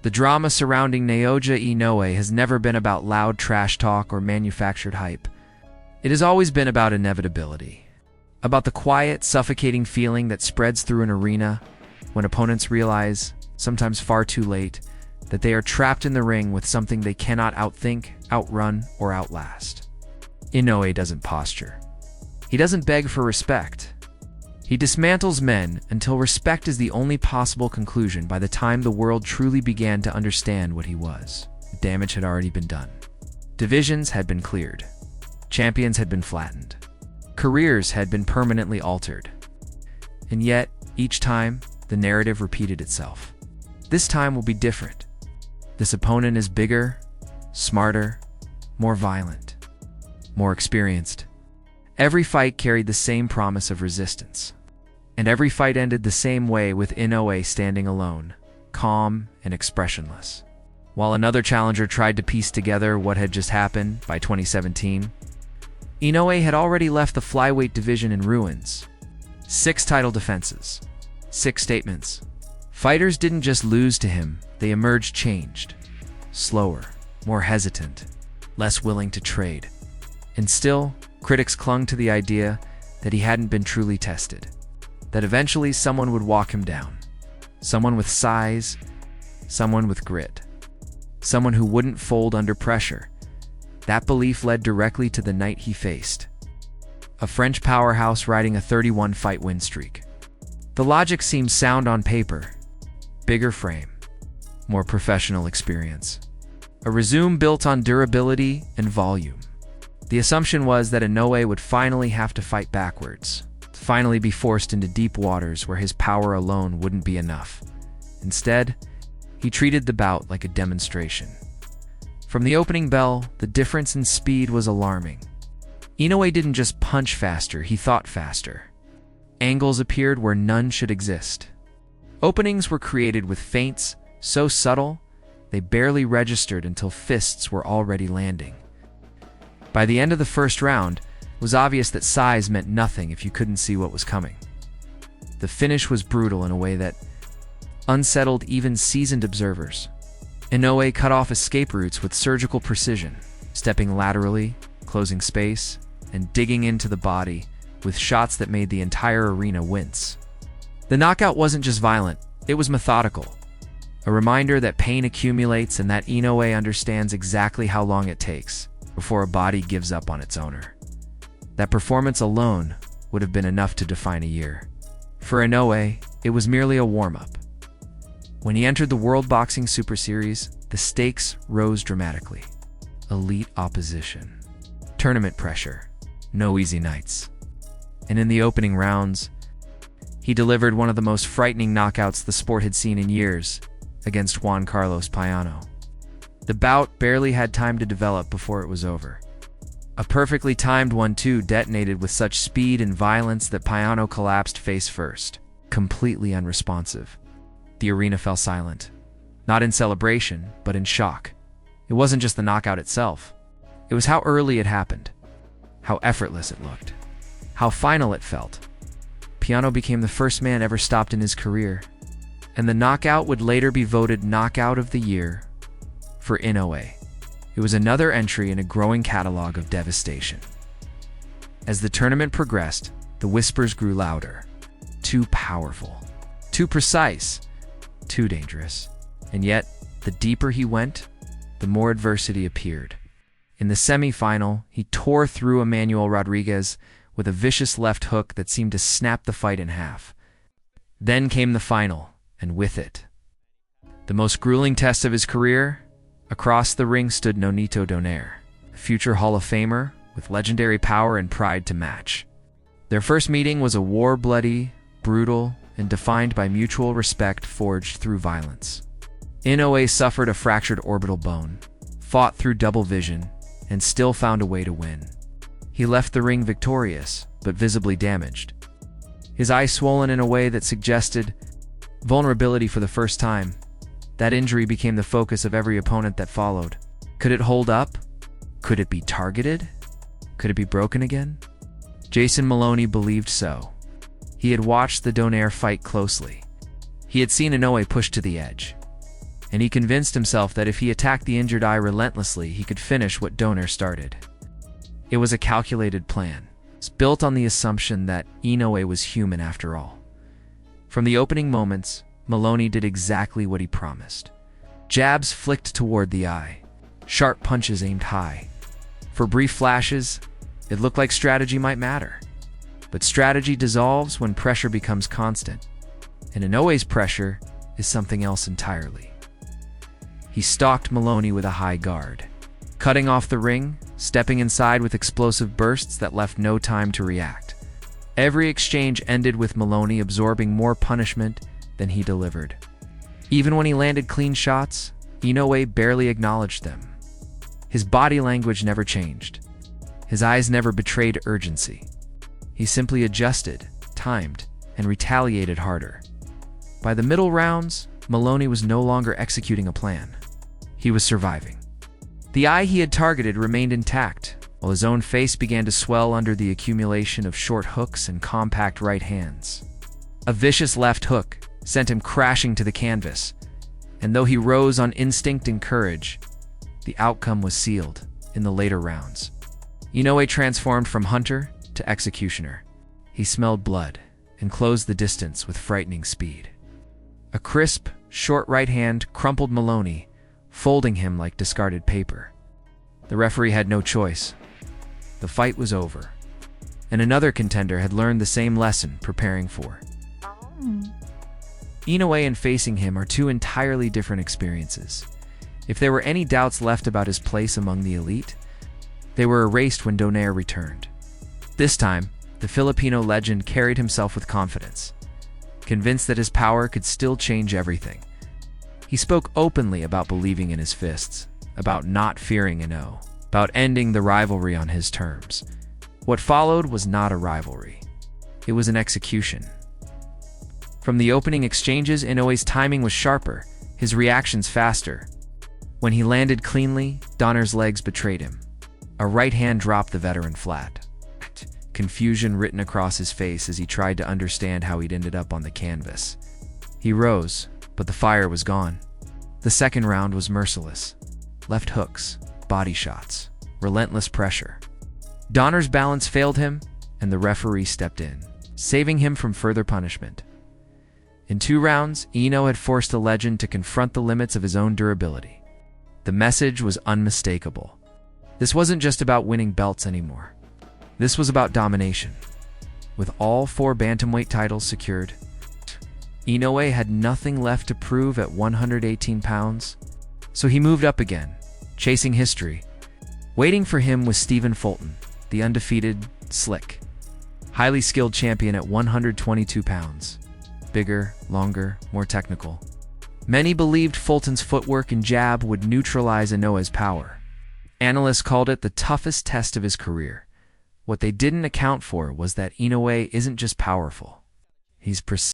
The drama surrounding Naoya Inoue has never been about loud trash talk or manufactured hype. It has always been about inevitability. About the quiet, suffocating feeling that spreads through an arena when opponents realize, sometimes far too late, that they are trapped in the ring with something they cannot outthink, outrun, or outlast. Inoue doesn't posture. He doesn't beg for respect. He dismantles men until respect is the only possible conclusion by the time the world truly began to understand what he was. The damage had already been done. Divisions had been cleared. Champions had been flattened. Careers had been permanently altered. And yet, each time, the narrative repeated itself. This time will be different. This opponent is bigger, smarter, more violent, more experienced. Every fight carried the same promise of resistance. And every fight ended the same way, with Inoue standing alone, calm and expressionless. While another challenger tried to piece together what had just happened by 2017, Inoue had already left the flyweight division in ruins. 6 title defenses. 6 statements. Fighters didn't just lose to him, they emerged changed. Slower, more hesitant, less willing to trade. And still, critics clung to the idea that he hadn't been truly tested. That eventually someone would walk him down. Someone with size, someone with grit. Someone who wouldn't fold under pressure. That belief led directly to the night he faced. A French powerhouse riding a 31-fight win streak. The logic seemed sound on paper. Bigger frame, more professional experience. A resume built on durability and volume. The assumption was that Inoue would finally have to fight backwards, finally be forced into deep waters where his power alone wouldn't be enough. Instead, he treated the bout like a demonstration. From the opening bell, the difference in speed was alarming. Inoue didn't just punch faster, he thought faster. Angles appeared where none should exist. Openings were created with feints so subtle, they barely registered until fists were already landing. By the end of the first round, it was obvious that size meant nothing if you couldn't see what was coming. The finish was brutal in a way that unsettled even seasoned observers. Inoue cut off escape routes with surgical precision, stepping laterally, closing space, and digging into the body with shots that made the entire arena wince. The knockout wasn't just violent, it was methodical. A reminder that pain accumulates and that Inoue understands exactly how long it takes before a body gives up on its owner. That performance alone would have been enough to define a year. For Inoue, it was merely a warm-up. When he entered the World Boxing Super Series, the stakes rose dramatically. Elite opposition. Tournament pressure. No easy nights. And in the opening rounds, he delivered one of the most frightening knockouts the sport had seen in years against Juan Carlos Payano. The bout barely had time to develop before it was over. A perfectly timed 1-2 detonated with such speed and violence that Payano collapsed face first, completely unresponsive. The arena fell silent, not in celebration, but in shock. It wasn't just the knockout itself. It was how early it happened, how effortless it looked, how final it felt. Payano became the first man ever stopped in his career, and the knockout would later be voted Knockout of the Year for Inoue. It was another entry in a growing catalog of devastation. As the tournament progressed, the whispers grew louder. Too powerful, too precise, too dangerous. And yet, the deeper he went, the more adversity appeared. In the semi-final, he tore through Emmanuel Rodriguez with a vicious left hook that seemed to snap the fight in half. Then came the final, and with it, the most grueling test of his career. Across the ring stood Nonito Donaire, a future Hall of Famer with legendary power and pride to match. Their first meeting was a war-bloody, brutal, and defined by mutual respect forged through violence. Inoue suffered a fractured orbital bone, fought through double vision, and still found a way to win. He left the ring victorious, but visibly damaged. His eye swollen in a way that suggested vulnerability for the first time. That injury became the focus of every opponent that followed. Could it hold up? Could it be targeted? Could it be broken again? Jason Maloney believed so. He had watched the Donaire fight closely. He had seen Inoue push to the edge. and he convinced himself that if he attacked the injured eye relentlessly, he could finish what Donor started. It was a calculated plan, built on the assumption that Inoue was human after all. From the opening moments, Maloney did exactly what he promised. Jabs flicked toward the eye, sharp punches aimed high. For brief flashes, it looked like strategy might matter. But strategy dissolves when pressure becomes constant, and Inoue's pressure is something else entirely. He stalked Maloney with a high guard, cutting off the ring, stepping inside with explosive bursts that left no time to react. Every exchange ended with Maloney absorbing more punishment than he delivered. Even when he landed clean shots, Inoue barely acknowledged them. His body language never changed. His eyes never betrayed urgency. He simply adjusted, timed, and retaliated harder. By the middle rounds, Maloney was no longer executing a plan. He was surviving. The eye he had targeted remained intact, while his own face began to swell under the accumulation of short hooks and compact right hands. A vicious left hook sent him crashing to the canvas, and though he rose on instinct and courage, the outcome was sealed in the later rounds. Inoue transformed from hunter to executioner. He smelled blood and closed the distance with frightening speed. A crisp, short right hand crumpled Maloney, folding him like discarded paper. The referee had no choice. The fight was over, and another contender had learned the same lesson preparing for. Inoue and facing him are two entirely different experiences. If there were any doubts left about his place among the elite, they were erased when Donor returned. This time, the Filipino legend carried himself with confidence, convinced that his power could still change everything. He spoke openly about believing in his fists, about not fearing Inoue, about ending the rivalry on his terms. What followed was not a rivalry. It was an execution. From the opening exchanges, Inoue's timing was sharper, his reactions faster. When he landed cleanly, Donor's legs betrayed him. A right hand dropped the veteran flat. Confusion written across his face as he tried to understand how he'd ended up on the canvas. He rose, but the fire was gone. The second round was merciless. Left hooks, body shots, relentless pressure. Donor's balance failed him, and the referee stepped in, saving him from further punishment. In 2 rounds, Inoue had forced the legend to confront the limits of his own durability. The message was unmistakable. This wasn't just about winning belts anymore. This was about domination. With all 4 bantamweight titles secured, Inoue had nothing left to prove at 118 pounds, so he moved up again, chasing history. Waiting for him was Stephen Fulton, the undefeated, slick, highly skilled champion at 122 pounds. Bigger, longer, more technical. Many believed Fulton's footwork and jab would neutralize Inoue's power. Analysts called it the toughest test of his career. What they didn't account for was that Inoue isn't just powerful. He's precise.